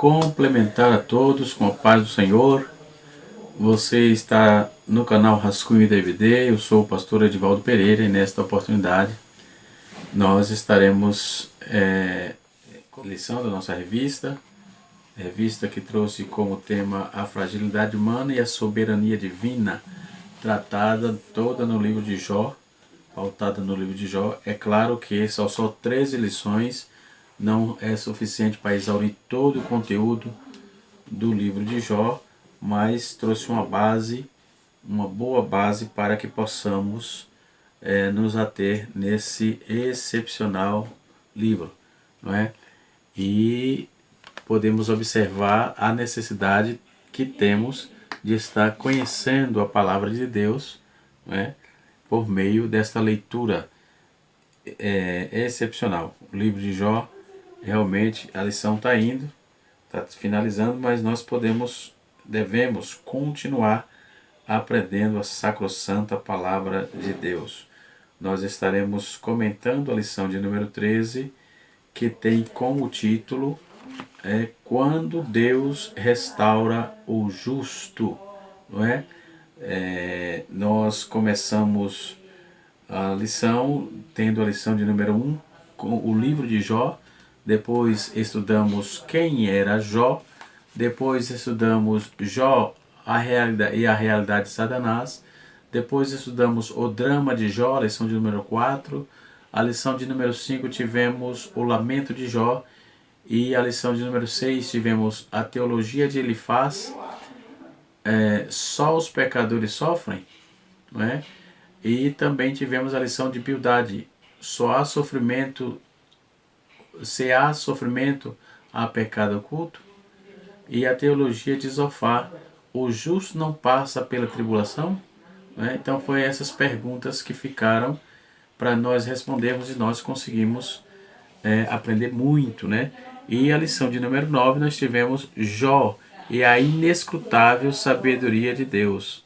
complementar a todos com a paz do Senhor. Você está no canal Rascunho DVD, eu sou o pastor Edivaldo Pereira e nesta oportunidade nós estaremos lição da nossa revista que trouxe como tema a fragilidade humana e a soberania divina, tratada toda no livro de Jó, pautada no livro de Jó. É claro que são só 13 lições, não é suficiente para exaurir todo o conteúdo do livro de Jó, mas trouxe uma base, uma boa base para que possamos nos ater nesse excepcional livro, não é? E podemos observar a necessidade que temos de estar conhecendo a palavra de Deus, não é? Por meio desta leitura excepcional. O livro de Jó, realmente a lição está indo, está finalizando, mas nós devemos continuar aprendendo a sacrossanta palavra de Deus. Nós estaremos comentando a lição de número 13, que tem como título Quando Deus Restaura o Justo, não é? Nós começamos a lição tendo a lição de número 1 com o livro de Jó, depois estudamos quem era Jó, depois estudamos Jó a realidade de Satanás, depois estudamos o drama de Jó, a lição de número 4, a lição de número 5 tivemos o lamento de Jó, e a lição de número 6 tivemos a teologia de Elifaz, só os pecadores sofrem, não é? E também tivemos a lição de Bildade, se há sofrimento, há pecado oculto. E a teologia de Zofar, o justo não passa pela tribulação? Né? Então foi essas perguntas que ficaram para nós respondermos e nós conseguimos aprender muito, né? E a lição de número 9 nós tivemos Jó e a inescrutável sabedoria de Deus,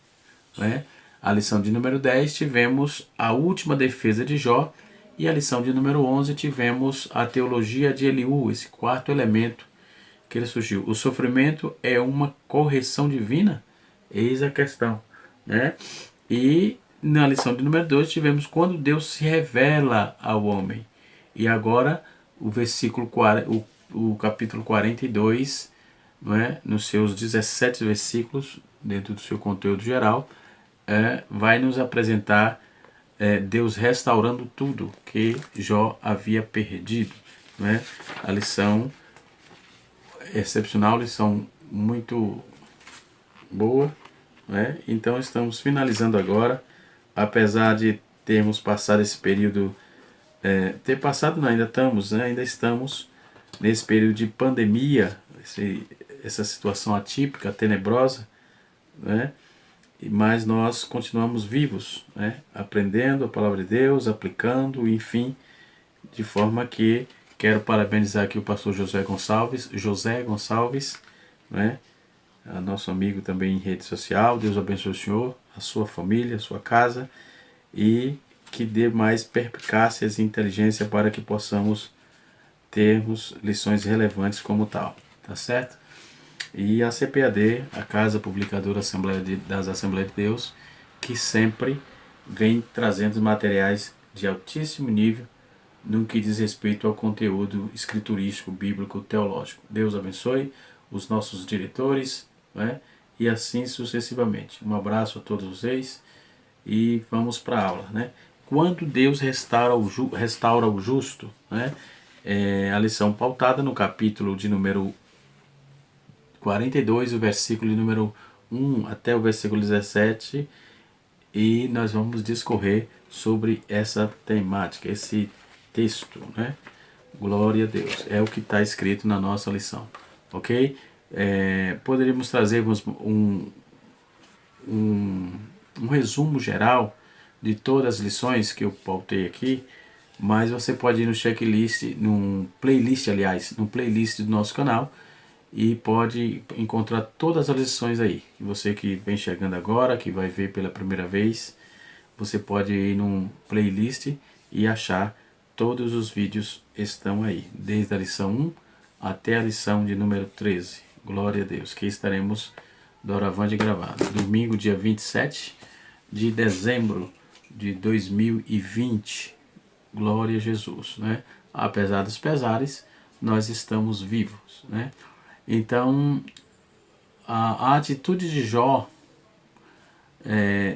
né? A lição de número 10 tivemos a última defesa de Jó, e a lição de número 11 tivemos a teologia de Eliú, esse quarto elemento que ele surgiu. O sofrimento é uma correção divina? Eis a questão, né? E na lição de número 12 tivemos quando Deus se revela ao homem. E agora o capítulo 42, não é? Nos seus 17 versículos, dentro do seu conteúdo geral, vai nos apresentar Deus restaurando tudo que Jó havia perdido, né? A lição excepcional, lição muito boa, né? Então estamos finalizando agora, apesar de termos passado esse período, ainda estamos nesse período de pandemia, essa situação atípica, tenebrosa, né? Mas nós continuamos vivos, né? Aprendendo a palavra de Deus, aplicando, enfim, de forma que quero parabenizar aqui o pastor José Gonçalves, né? Nosso amigo também em rede social. Deus abençoe o senhor, a sua família, a sua casa, e que dê mais perspicácias e inteligência para que possamos termos lições relevantes como tal, tá certo? E a CPAD, a Casa Publicadora das Assembleias de Deus, que sempre vem trazendo materiais de altíssimo nível no que diz respeito ao conteúdo escriturístico, bíblico, teológico. Deus abençoe os nossos diretores, né? E assim sucessivamente. Um abraço a todos vocês e vamos para a aula, né? Quando Deus restaura o justo, né? A lição pautada no capítulo de número 42, o versículo de número 1 até o versículo 17, e nós vamos discorrer sobre essa temática, esse texto, né? Glória a Deus, é o que está escrito na nossa lição, ok? Poderíamos trazermos um resumo geral de todas as lições que eu pautei aqui, mas você pode ir no checklist, num playlist do nosso canal, e pode encontrar todas as lições aí. E você que vem chegando agora, que vai ver pela primeira vez, você pode ir num playlist e achar todos os vídeos estão aí, desde a lição 1 até a lição de número 13. Glória a Deus, que estaremos doravante gravado. Domingo, dia 27 de dezembro de 2020. Glória a Jesus, né? Apesar dos pesares, nós estamos vivos, né? Então, a atitude de Jó,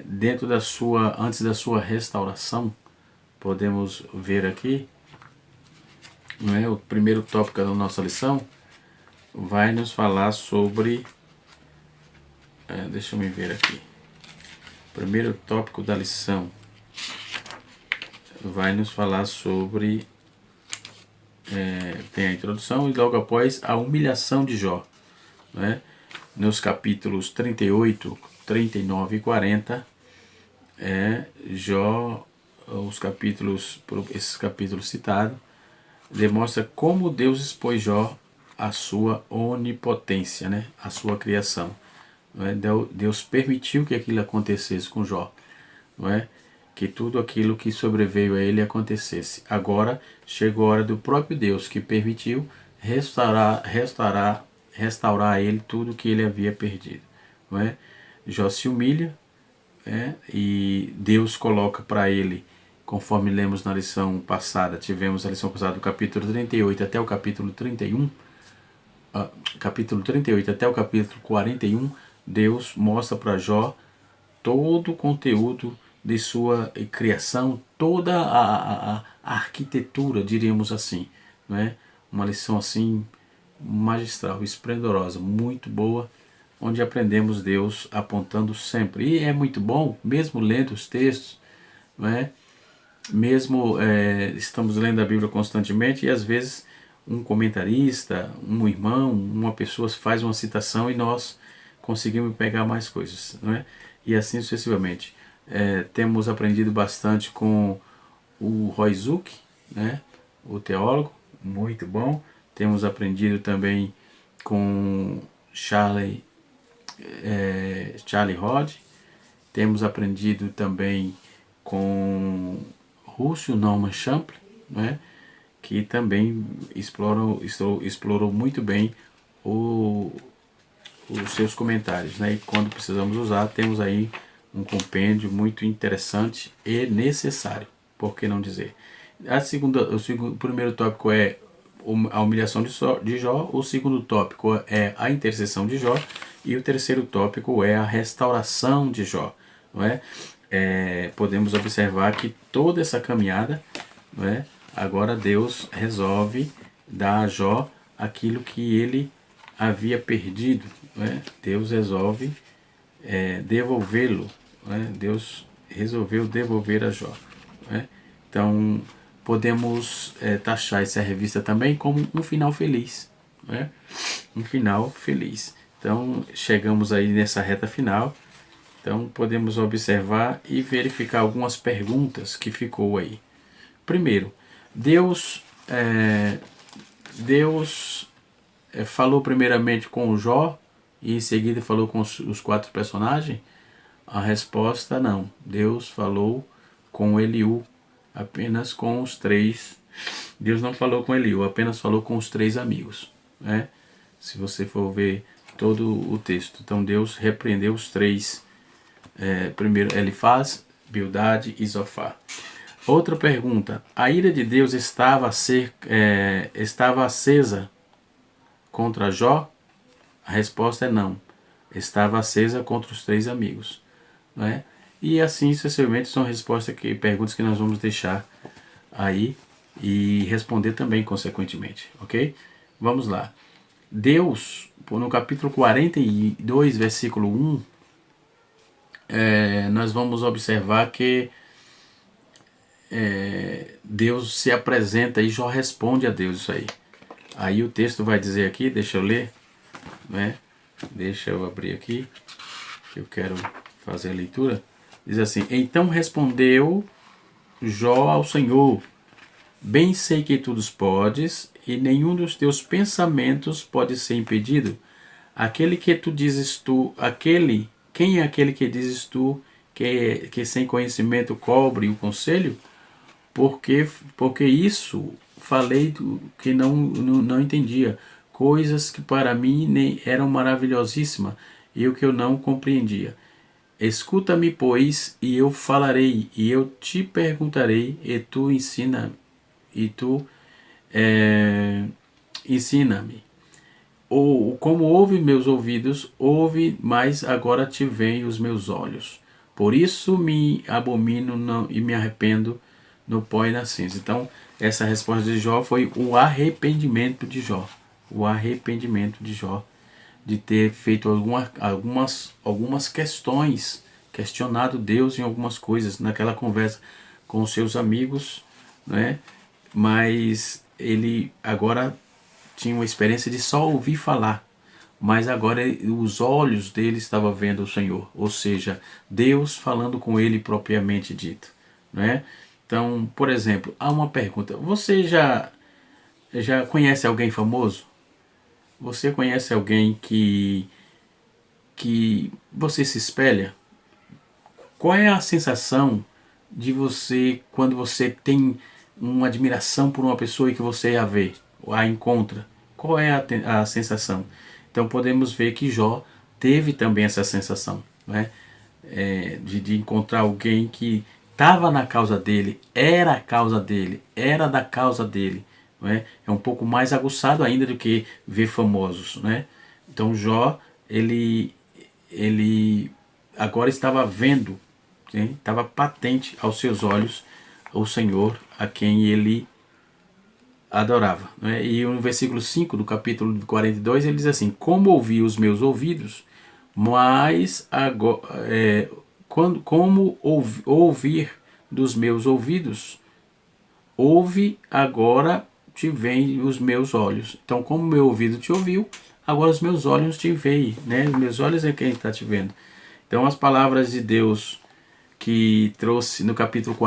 dentro da sua, antes da sua restauração, podemos ver aqui, né? O primeiro tópico da nossa lição vai nos falar sobre, deixa eu me ver aqui, primeiro tópico da lição vai nos falar sobre, tem a introdução e logo após a humilhação de Jó, né? Nos capítulos 38, 39 e 40, Jó, esses capítulos citados, demonstra como Deus expôs Jó à sua onipotência, né? A sua criação. Não é? Deus permitiu que aquilo acontecesse com Jó, não é? Que tudo aquilo que sobreveio a ele acontecesse. Agora chegou a hora do próprio Deus, que permitiu restaurar a ele tudo que ele havia perdido. Não é? Jó se humilha, e Deus coloca para ele, conforme lemos na lição passada, tivemos a lição passada do capítulo 38 até o capítulo 31, capítulo 38 até o capítulo 41, Deus mostra para Jó todo o conteúdo de sua criação, toda a arquitetura, diríamos assim, não é? Uma lição assim magistral, esplendorosa, muito boa, onde aprendemos Deus apontando sempre. E é muito bom, mesmo lendo os textos, não é? Mesmo estamos lendo a Bíblia constantemente e às vezes um comentarista, um irmão, uma pessoa faz uma citação e nós conseguimos pegar mais coisas, não é? E assim sucessivamente. Temos aprendido bastante com o Roy Zuck, né? O teólogo, muito bom. Temos aprendido também com Charlie Rod. Temos aprendido também com Russell Norman Champlin, né? Que também explorou muito bem os seus comentários, né? E quando precisamos usar, temos aí um compêndio muito interessante e necessário, por que não dizer? O primeiro tópico é a humilhação de Jó, o segundo tópico é a intercessão de Jó e o terceiro tópico é a restauração de Jó, não é? Podemos observar que toda essa caminhada, não é? Agora Deus resolve dar a Jó aquilo que ele havia perdido, não é? Deus resolve devolvê-lo, não é? Deus resolveu devolver a Jó, não é? Então podemos taxar essa revista também como um final feliz, não é? Um final feliz. Então chegamos aí nessa reta final. Então podemos observar e verificar algumas perguntas que ficou aí. Primeiro, Deus falou primeiramente com o Jó e em seguida falou com os quatro personagens? A resposta não. Deus falou com Eliú, apenas com os três. Deus não falou com Eliú, apenas falou com os três amigos, né? Se você for ver todo o texto. Então Deus repreendeu os três. Primeiro Elifaz, Bildade e Zofar. Outra pergunta: a ira de Deus estava acesa contra Jó? A resposta é não. Estava acesa contra os três amigos, não é? E assim sucessivamente são perguntas que nós vamos deixar aí e responder também consequentemente, ok? Vamos lá. Deus, no capítulo 42, versículo 1, nós vamos observar que Deus se apresenta e Jó responde a Deus isso aí. Aí o texto vai dizer aqui, deixa eu ler, né? Deixa eu abrir aqui, que eu quero fazer a leitura. Diz assim: então respondeu Jó ao Senhor: bem sei que tudo podes, e nenhum dos teus pensamentos pode ser impedido. Quem é aquele que dizes tu que sem conhecimento cobre o conselho? Porque isso falei que não entendia. coisas que para mim nem eram maravilhosíssimas e o que eu não compreendia. Escuta-me, pois, e eu falarei, e eu te perguntarei, e tu ensina-me. Ou como ouve meus ouvidos, ouve, mas agora te veem os meus olhos. Por isso me abomino e me arrependo no pó e na cinza. Então, essa resposta de Jó foi o arrependimento de Jó. O arrependimento de Jó de ter feito algumas questões, questionado Deus em algumas coisas naquela conversa com os seus amigos, né? Mas ele agora tinha uma experiência de só ouvir falar, mas agora os olhos dele estavam vendo o Senhor, ou seja, Deus falando com ele propriamente dito, né? Então, por exemplo, há uma pergunta: você já conhece alguém famoso? Você conhece alguém que você se espelha? Qual é a sensação de você quando você tem uma admiração por uma pessoa e que você a vê, a encontra? Qual é a sensação? Então podemos ver que Jó teve também essa sensação, né? De encontrar alguém que estava na causa dele, era a causa dele, era da causa dele. Não é? É um pouco mais aguçado ainda do que ver famosos, né? Então Jó, ele agora estava vendo, né? Estava patente aos seus olhos o Senhor a quem ele adorava. Né? E no versículo 5 do capítulo 42 ele diz assim: como ouvi os meus ouvidos, mas agora, como ouvir dos meus ouvidos, ouve agora te veem os meus olhos. Então, como meu ouvido te ouviu, agora os meus olhos te veem, né? Os meus olhos é quem está te vendo. Então, as palavras de Deus que trouxe no capítulo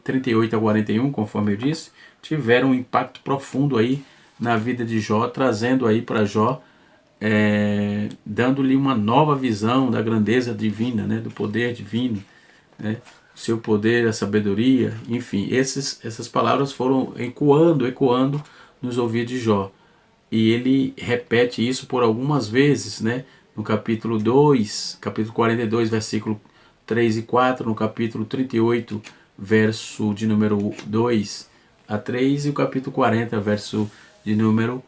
38 a 41, conforme eu disse, tiveram um impacto profundo aí na vida de Jó, trazendo aí para Jó, dando-lhe uma nova visão da grandeza divina, né? Do poder divino, né? Seu poder, a sabedoria, enfim, essas palavras foram ecoando nos ouvidos de Jó. E ele repete isso por algumas vezes, né? No capítulo 2, capítulo 42, versículo 3 e 4, no capítulo 38, verso de número 2 a 3, e o capítulo 40, verso de número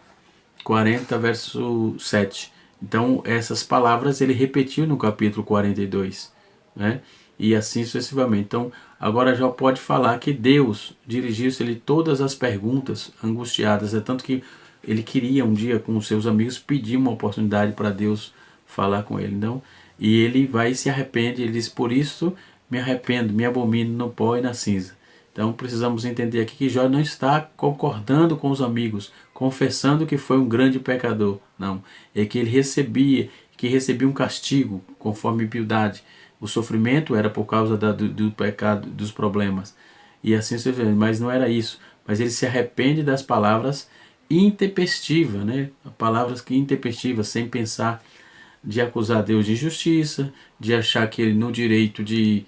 40, verso 7. Então, essas palavras ele repetiu no capítulo 42, né? E assim sucessivamente. Então, agora já pode falar que Deus dirigiu-se-lhe todas as perguntas angustiadas. É tanto que ele queria um dia com os seus amigos pedir uma oportunidade para Deus falar com ele. Então, e ele vai e se arrepende. Ele diz: por isso me arrependo, me abomino no pó e na cinza. Então precisamos entender aqui que Jó não está concordando com os amigos, confessando que foi um grande pecador. Não, é que ele recebia um castigo conforme piedade. O sofrimento era por causa do pecado, dos problemas. E assim se vê, mas não era isso. Mas ele se arrepende das palavras intempestivas, né? Palavras que intempestivas, sem pensar, de acusar Deus de injustiça, de achar que ele no direito de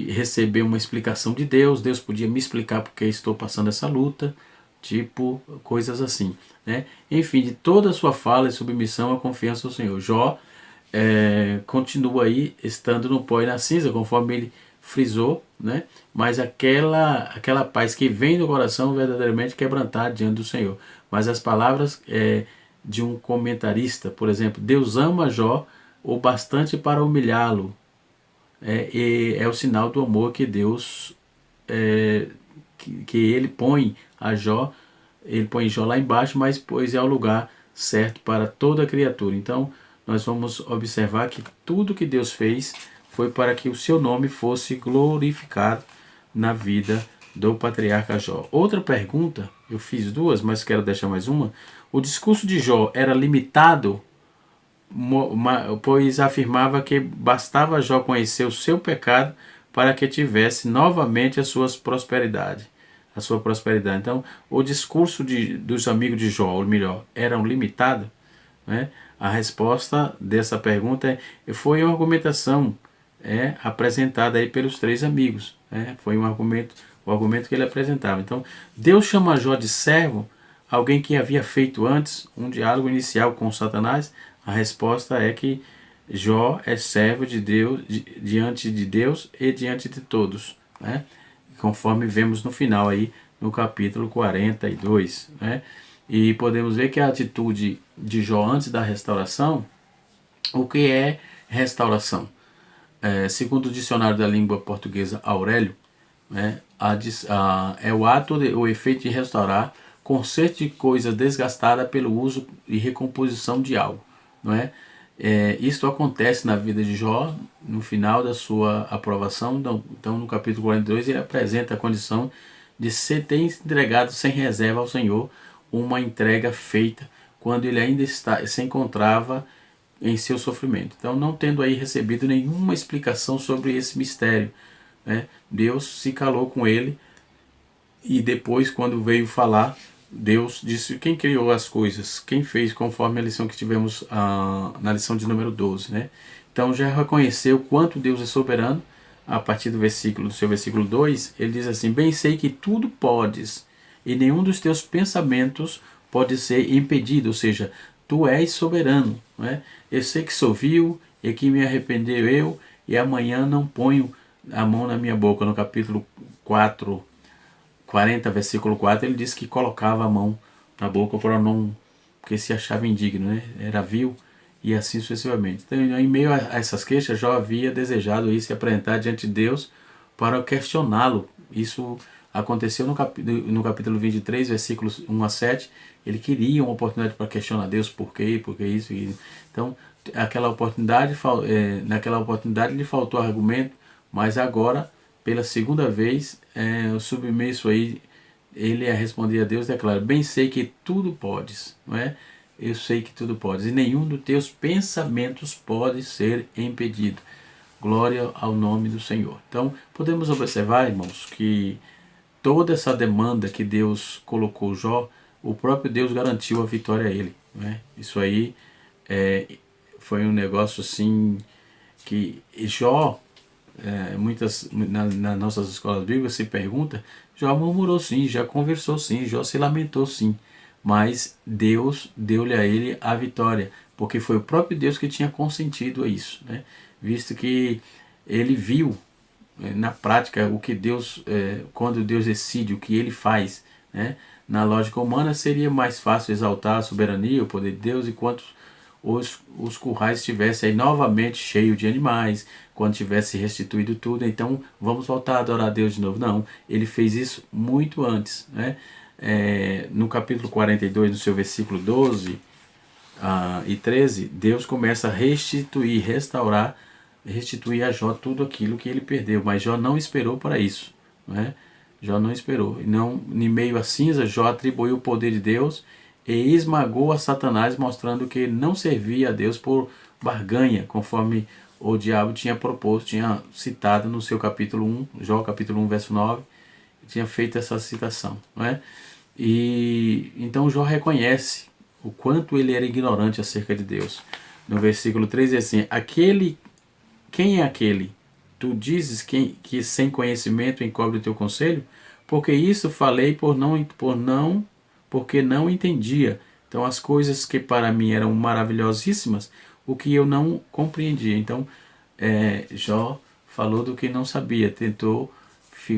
receber uma explicação de Deus. Deus podia me explicar porque estou passando essa luta, tipo, coisas assim, né? Enfim, de toda a sua fala e submissão à confiança no Senhor. Jó continua aí estando no pó e na cinza, conforme ele frisou, né? Mas aquela paz que vem do coração verdadeiramente quebrantar diante do Senhor. Mas as palavras de um comentarista, por exemplo: Deus ama Jó o bastante para humilhá-lo. É o sinal do amor que Deus que ele põe a Jó. Ele põe Jó lá embaixo, mas pois é o lugar certo para toda criatura. Então nós vamos observar que tudo que Deus fez foi para que o seu nome fosse glorificado na vida do patriarca Jó. Outra pergunta, eu fiz duas, mas quero deixar mais uma. O discurso de Jó era limitado, pois afirmava que bastava Jó conhecer o seu pecado para que tivesse novamente a sua prosperidade. Então, o discurso dos amigos de Jó, ou melhor, eram limitados, né? A resposta dessa pergunta foi uma argumentação apresentada aí pelos três amigos. Foi o argumento que ele apresentava. Então, Deus chama Jó de servo alguém que havia feito antes um diálogo inicial com Satanás? A resposta é que Jó é servo de Deus, diante de Deus e diante de todos, né? Conforme vemos no final aí, no capítulo 42, né? E podemos ver que a atitude de Jó antes da restauração, o que é restauração? Segundo o dicionário da língua portuguesa Aurélio, né, é o ato, o efeito de restaurar, conserto de coisa desgastada pelo uso e recomposição de algo. Não é? Isto acontece na vida de Jó no final da sua aprovação. Então no capítulo 42 ele apresenta a condição de ter entregado sem reserva ao Senhor, uma entrega feita quando ele ainda se encontrava em seu sofrimento. Então, não tendo aí recebido nenhuma explicação sobre esse mistério, né, Deus se calou com ele, e depois, quando veio falar, Deus disse quem criou as coisas, quem fez, conforme a lição que tivemos na lição de número 12. Né? Então, já reconheceu quanto Deus é soberano. A partir do seu versículo 2, ele diz assim: bem sei que tudo podes, e nenhum dos teus pensamentos pode ser impedido, ou seja, tu és soberano. Não é? Eu sei que sou vil e que me arrependeu eu, e amanhã não ponho a mão na minha boca. No capítulo 40, versículo 4, ele diz que colocava a mão na boca para não, porque se achava indigno, né? Era vil, e assim sucessivamente. Então, em meio a essas queixas, Jó havia desejado ir se apresentar diante de Deus para questioná-lo. Isso aconteceu no capítulo 23, versículos 1 a 7. Ele queria uma oportunidade para questionar Deus, por quê, isso. Então, naquela oportunidade lhe faltou argumento, mas agora, pela segunda vez, o submisso aí, ele a responder a Deus, declara: bem sei que tudo podes, não é? Eu sei que tudo podes, e nenhum dos teus pensamentos pode ser impedido. Glória ao nome do Senhor. Então, podemos observar, irmãos, que toda essa demanda que Deus colocou Jó, o próprio Deus garantiu a vitória a ele. Né? Isso aí foi um negócio assim que Jó, nas nossas escolas bíblicas se pergunta, Jó murmurou sim, já conversou sim, Jó se lamentou sim, mas Deus deu-lhe a ele a vitória, porque foi o próprio Deus que tinha consentido a isso, né? Visto que ele viu na prática o que Deus, quando Deus decide o que ele faz, né? Na lógica humana seria mais fácil exaltar a soberania, o poder de Deus, enquanto os currais estivessem aí novamente cheios de animais, quando tivesse restituído tudo, então vamos voltar a adorar a Deus de novo. Não, ele fez isso muito antes, né? No capítulo 42, no seu versículo 12 e 13, Deus começa a restituir a Jó tudo aquilo que ele perdeu, mas Jó não esperou para isso, né? Jó não esperou. Não, em meio à cinza, Jó atribuiu o poder de Deus e esmagou a Satanás, mostrando que não servia a Deus por barganha, conforme o diabo tinha proposto, tinha citado no seu capítulo 1, Jó capítulo 1, verso 9, tinha feito essa citação, não é? E então Jó reconhece o quanto ele era ignorante acerca de Deus. No versículo 3 é assim: quem é aquele? Tu dizes que sem conhecimento encobre o teu conselho? Porque isso falei porque não entendia. Então as coisas que para mim eram maravilhosíssimas, o que eu não compreendia. Então Jó falou do que não sabia,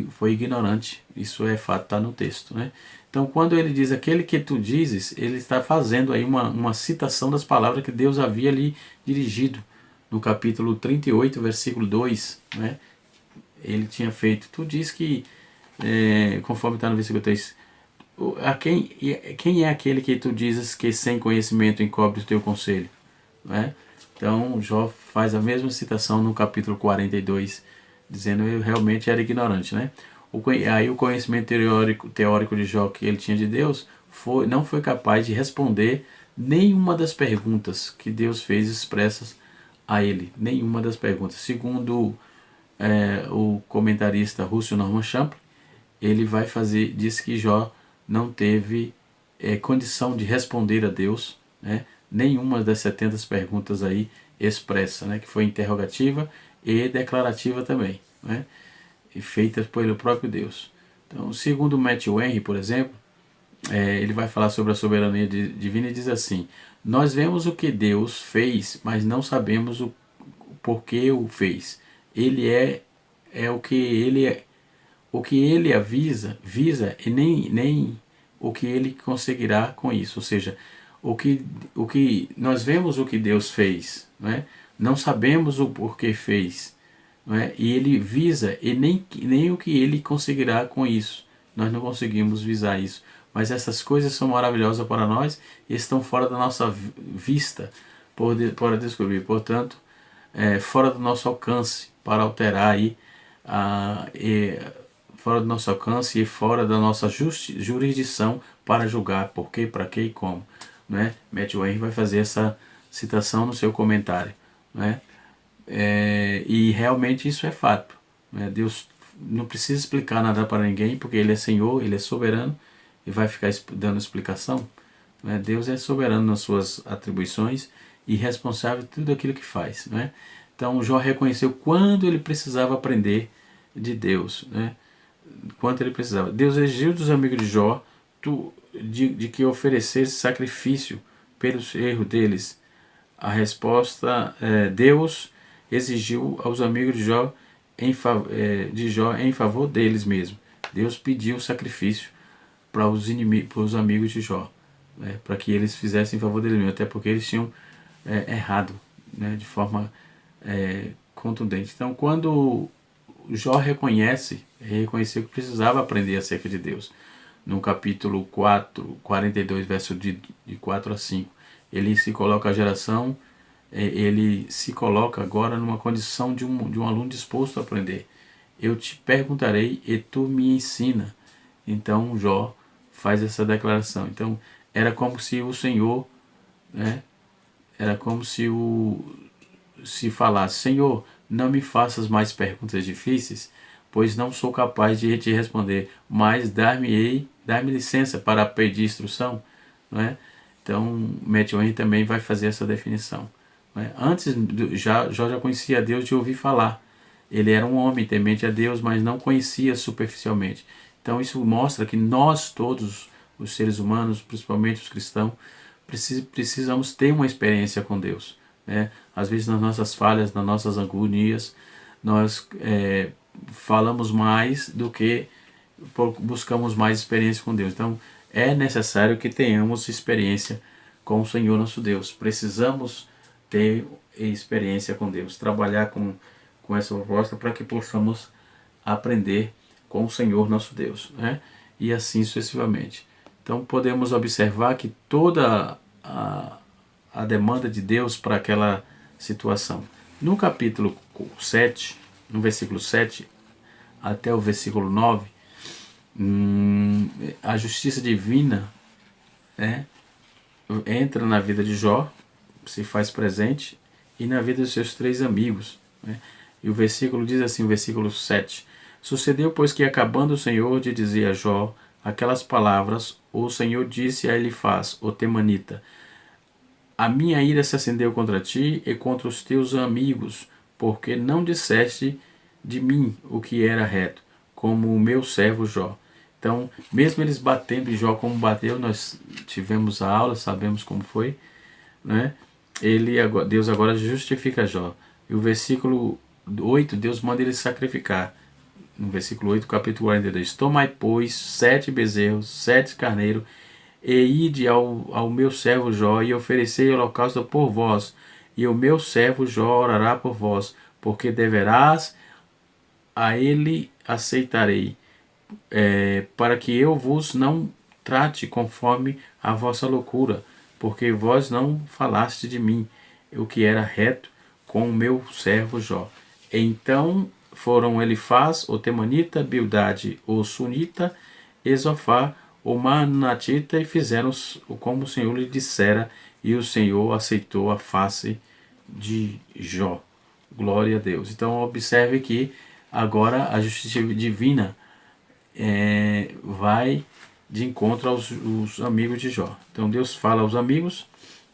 foi ignorante. Isso é fato, está no texto, né? Então, quando ele diz aquele que tu dizes, ele está fazendo aí uma citação das palavras que Deus havia lhe dirigido no capítulo 38, versículo 2, né? Ele tinha feito, tu diz que, conforme está no versículo 3, quem é aquele que tu dizes que sem conhecimento encobre o teu conselho? Né? Então, Jó faz a mesma citação no capítulo 42, dizendo que eu realmente era ignorante, né? Aí o conhecimento teórico de Jó que ele tinha de Deus não foi capaz de responder nenhuma das perguntas que Deus fez expressas a ele. Nenhuma das perguntas. Segundo o comentarista russo Norman Champlin, ele diz que Jó não teve condição de responder a Deus, né? Nenhuma das 70 perguntas aí expressa, né? Que foi interrogativa e declarativa também, né? E feitas pelo próprio Deus. Então, segundo Matthew Henry, por exemplo, ele vai falar sobre a soberania divina e diz assim: nós vemos o que Deus fez, mas não sabemos o porquê o fez. Ele é o que ele visa e nem o que ele conseguirá com isso. Ou seja, o que nós vemos o que Deus fez, não é? Não sabemos o porquê fez, não é? E ele visa e nem o que ele conseguirá com isso. Nós não conseguimos visar isso. Mas essas coisas são maravilhosas para nós e estão fora da nossa vista para descobrir. Portanto, fora do nosso alcance para alterar aí, fora do nosso alcance e fora da nossa jurisdição para julgar por quê, para quê e como. Né? Matthew Henry vai fazer essa citação no seu comentário. Né? E realmente isso é fato. Né? Deus não precisa explicar nada para ninguém, porque Ele é Senhor, Ele é soberano, e vai ficar dando explicação. Né? Deus é soberano nas suas atribuições e responsável por tudo aquilo que faz. Né? Então Jó reconheceu quando ele precisava aprender de Deus. Né? Quanto ele precisava. Deus exigiu dos amigos de Jó de que oferecesse sacrifício pelos erros deles. A resposta, Deus exigiu aos amigos de Jó em favor deles mesmo. Deus pediu sacrifício para os amigos de Jó, né, para que eles fizessem em favor deles mesmo, até porque eles tinham errado, né, de forma contundente. Então, quando Jó reconheceu que precisava aprender acerca de Deus. No capítulo 42, verso de 4 a 5, ele se coloca ele se coloca agora numa condição de um aluno disposto a aprender. Eu te perguntarei e tu me ensina. Então Jó faz essa declaração. Então era como se o Senhor, né, era como se falasse: Senhor, não me faças mais perguntas difíceis, pois não sou capaz de te responder, mas dar-me licença para pedir instrução. Não é? Então Matthew Henry também vai fazer essa definição. Não é? Antes, Jó já conhecia Deus de ouvir falar. Ele era um homem temente a Deus, mas não conhecia superficialmente. Então isso mostra que nós todos, os seres humanos, principalmente os cristãos, precisamos ter uma experiência com Deus. Né? Às vezes nas nossas falhas, nas nossas agonias, nós falamos mais do que buscamos mais experiência com Deus. Então é necessário que tenhamos experiência com o Senhor nosso Deus. Precisamos ter experiência com Deus, trabalhar com essa proposta para que possamos aprender com o Senhor nosso Deus, né? E assim sucessivamente. Então podemos observar que toda a demanda de Deus para aquela situação. No capítulo 7, no versículo 7 até o versículo 9, a justiça divina, né, entra na vida de Jó, se faz presente, e na vida dos seus 3 amigos. Né? E o versículo diz assim, o versículo 7. Sucedeu, pois, que acabando o Senhor de dizer a Jó aquelas palavras, o Senhor disse a Elifaz, o temanita: a minha ira se acendeu contra ti e contra os teus amigos, porque não disseste de mim o que era reto, como o meu servo Jó. Então, mesmo eles batendo em Jó como bateu, nós tivemos a aula, sabemos como foi, né? Deus agora justifica Jó. E o versículo 8, Deus manda ele sacrificar. No versículo 8, capítulo 42. Tomai, pois, 7 bezerros, 7 carneiros, e ide ao meu servo Jó, e oferecei holocausto por vós, e o meu servo Jó orará por vós, porque deverás a ele aceitarei, para que eu vos não trate conforme a vossa loucura, porque vós não falaste de mim, o que era reto, com o meu servo Jó. Então foram Elifaz, o temanita, Bildade, o sunita, Esofá, o manatita, e fizeram como o Senhor lhe dissera, e o Senhor aceitou a face de Jó. Glória a Deus. Então observe que agora a justiça divina vai de encontro aos amigos de Jó. Então Deus fala aos amigos,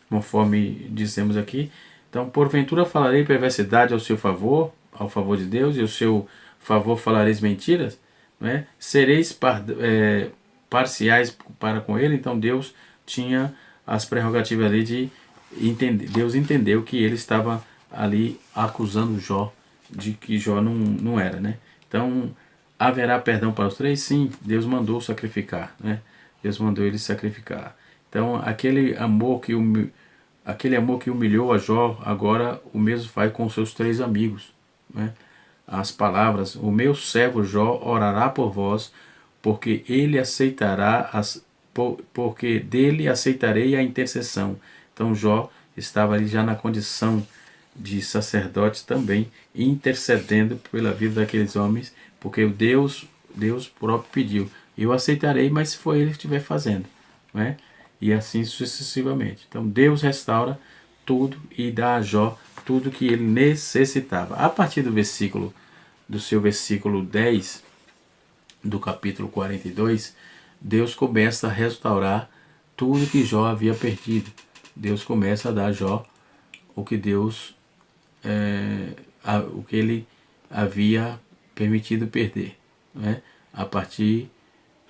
conforme dizemos aqui. Então, porventura falarei perversidade ao seu favor, ao favor de Deus, e ao seu favor falareis mentiras? Não é? Sereis parciais para com ele, então Deus tinha as prerrogativas ali de entender. Deus entendeu que ele estava ali acusando Jó de que Jó não era, né? Então, haverá perdão para os três? Sim, Deus mandou sacrificar, né? Deus mandou ele sacrificar. Então, aquele amor que humilhou a Jó, agora o mesmo faz com seus três amigos, né? As palavras: o meu servo Jó orará por vós, porque ele aceitará porque dele aceitarei a intercessão. Então Jó estava ali já na condição de sacerdote também, intercedendo pela vida daqueles homens, porque Deus próprio pediu: eu aceitarei, mas se for ele que estiver fazendo, né? E assim sucessivamente. Então Deus restaura tudo e dá a Jó tudo que ele necessitava. A partir do seu versículo 10, do capítulo 42, Deus começa a restaurar tudo que Jó havia perdido. Deus começa a dar a Jó o que o que ele havia permitido perder, né? A partir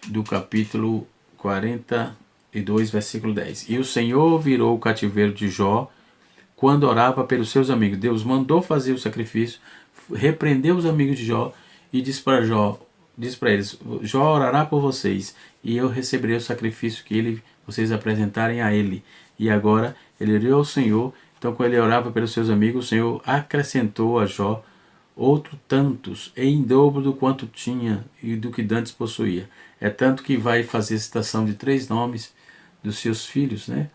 do capítulo 42, versículo 10. E o Senhor virou o cativeiro de Jó quando orava pelos seus amigos. Deus mandou fazer o sacrifício, repreendeu os amigos de Jó e disse para eles: Jó orará por vocês e eu receberei o sacrifício que vocês apresentarem a ele. E agora ele orou ao Senhor. Então, quando ele orava pelos seus amigos, o Senhor acrescentou a Jó outro tantos, em dobro do quanto tinha e do que dantes possuía. É tanto que vai fazer citação de 3 nomes dos seus filhos, né?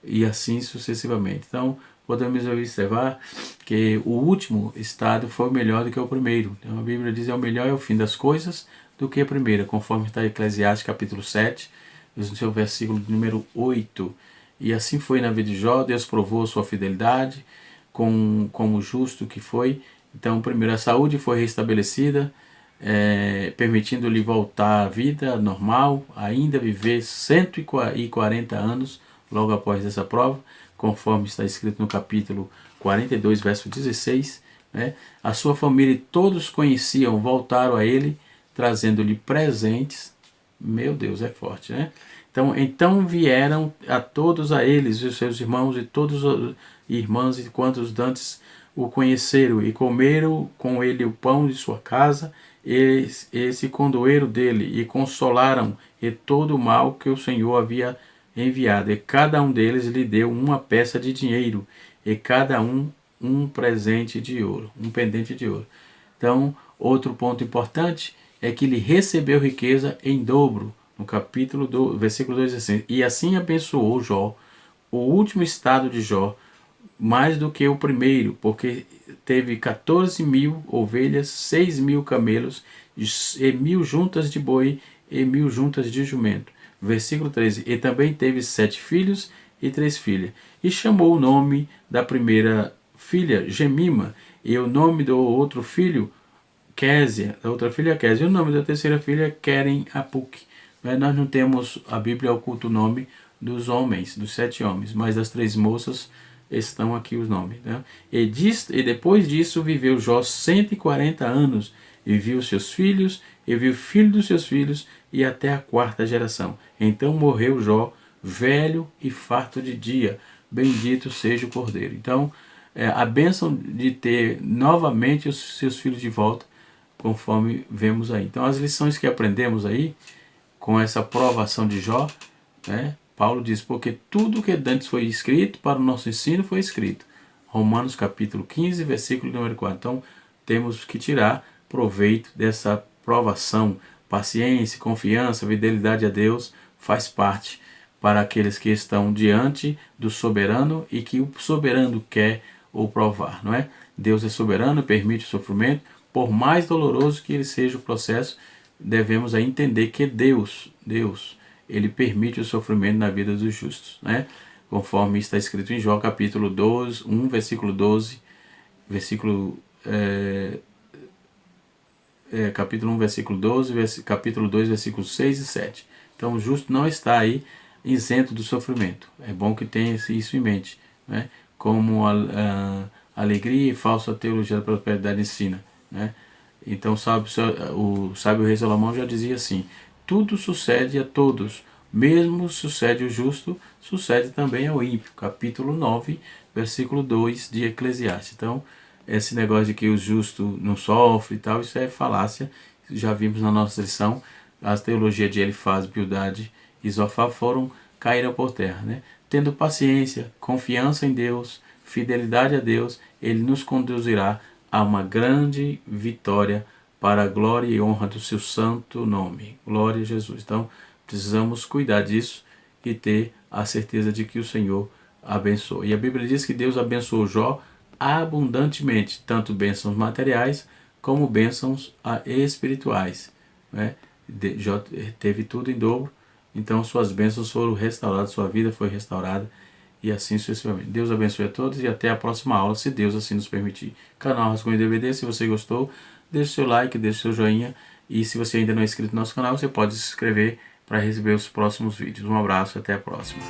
E assim sucessivamente. Então, podemos observar que o último estado foi melhor do que o primeiro. Então, a Bíblia diz: é o melhor é o fim das coisas do que a primeira, conforme está em Eclesiastes capítulo 7, no seu versículo número 8. E assim foi na vida de Jó. Deus provou sua fidelidade como justo que foi. Então, primeiro, a saúde foi restabelecida, permitindo-lhe voltar à vida normal, ainda viver 140 anos logo após essa prova, conforme está escrito no capítulo 42, verso 16. Né? A sua família e todos conheciam, voltaram a ele, trazendo-lhe presentes. Meu Deus, é forte, né? Então vieram a todos a eles, os seus irmãos e todos os irmãos, e quantos dantes o conheceram, e comeram com ele o pão de sua casa, e se condoeram dele, e consolaram e todo o mal que o Senhor havia enviado. E cada um deles lhe deu uma peça de dinheiro, e cada um presente de ouro, um pendente de ouro. Então, outro ponto importante é que ele recebeu riqueza em dobro, no capítulo do versículo 2, assim: e assim abençoou Jó, o último estado de Jó, mais do que o primeiro, porque teve 14.000 ovelhas, 6.000 camelos, e 1.000 juntas de boi, e 1.000 juntas de jumento. Versículo 13: e também teve 7 filhos e 3 filhas. E chamou o nome da primeira filha Gemima, e o nome do outro filho Késia, da outra filha Késia, e o nome da terceira filha Queren Apuk. Nós não temos, a Bíblia oculta o nome dos homens, dos 7 homens, mas das 3 moças estão aqui os nomes. Né? E depois disso viveu Jó 140 anos, e viu seus filhos, e viu o filho dos seus filhos, e até a 4ª geração. Então morreu Jó, velho e farto de dia. Bendito seja o Cordeiro. Então, a bênção de ter novamente os seus filhos de volta, conforme vemos aí. Então, as lições que aprendemos aí, com essa provação de Jó, né? Paulo diz: porque tudo que dantes foi escrito para o nosso ensino foi escrito. Romanos capítulo 15, versículo número 4. Então, temos que tirar proveito dessa provação. Paciência, confiança, fidelidade a Deus faz parte para aqueles que estão diante do soberano e que o soberano quer o provar, não é? Deus é soberano, permite o sofrimento, por mais doloroso que ele seja o processo. Devemos aí entender que Deus, ele permite o sofrimento na vida dos justos, né? Conforme está escrito em Jó capítulo 12, 1, versículo 12, capítulo 1, versículo 12, capítulo 2, versículos 6 e 7. Então o justo não está aí isento do sofrimento. É bom que tenha isso em mente, né? Como a alegria e falsa teologia da prosperidade ensina, né? Então o sábio rei Salomão já dizia assim: tudo sucede a todos. Mesmo sucede o justo, sucede também ao ímpio. Capítulo 9, versículo 2 de Eclesiastes. Então, esse negócio de que o justo não sofre e tal, isso é falácia. Já vimos na nossa lição, as teologias de Elifaz, Bildade e Zofar caíram por terra, né? Tendo paciência, confiança em Deus, fidelidade a Deus, Ele nos conduzirá a uma grande vitória para a glória e honra do seu santo nome. Glória a Jesus. Então, precisamos cuidar disso e ter a certeza de que o Senhor abençoa. E a Bíblia diz que Deus abençoou Jó abundantemente, tanto bênçãos materiais como bênçãos espirituais, né? Jó teve tudo em dobro, então suas bênçãos foram restauradas, sua vida foi restaurada e assim sucessivamente. Deus abençoe a todos e até a próxima aula, se Deus assim nos permitir. Canal Rascunho DVD, se você gostou, deixe seu like, deixe seu joinha e se você ainda não é inscrito no nosso canal, você pode se inscrever para receber os próximos vídeos. Um abraço e até a próxima.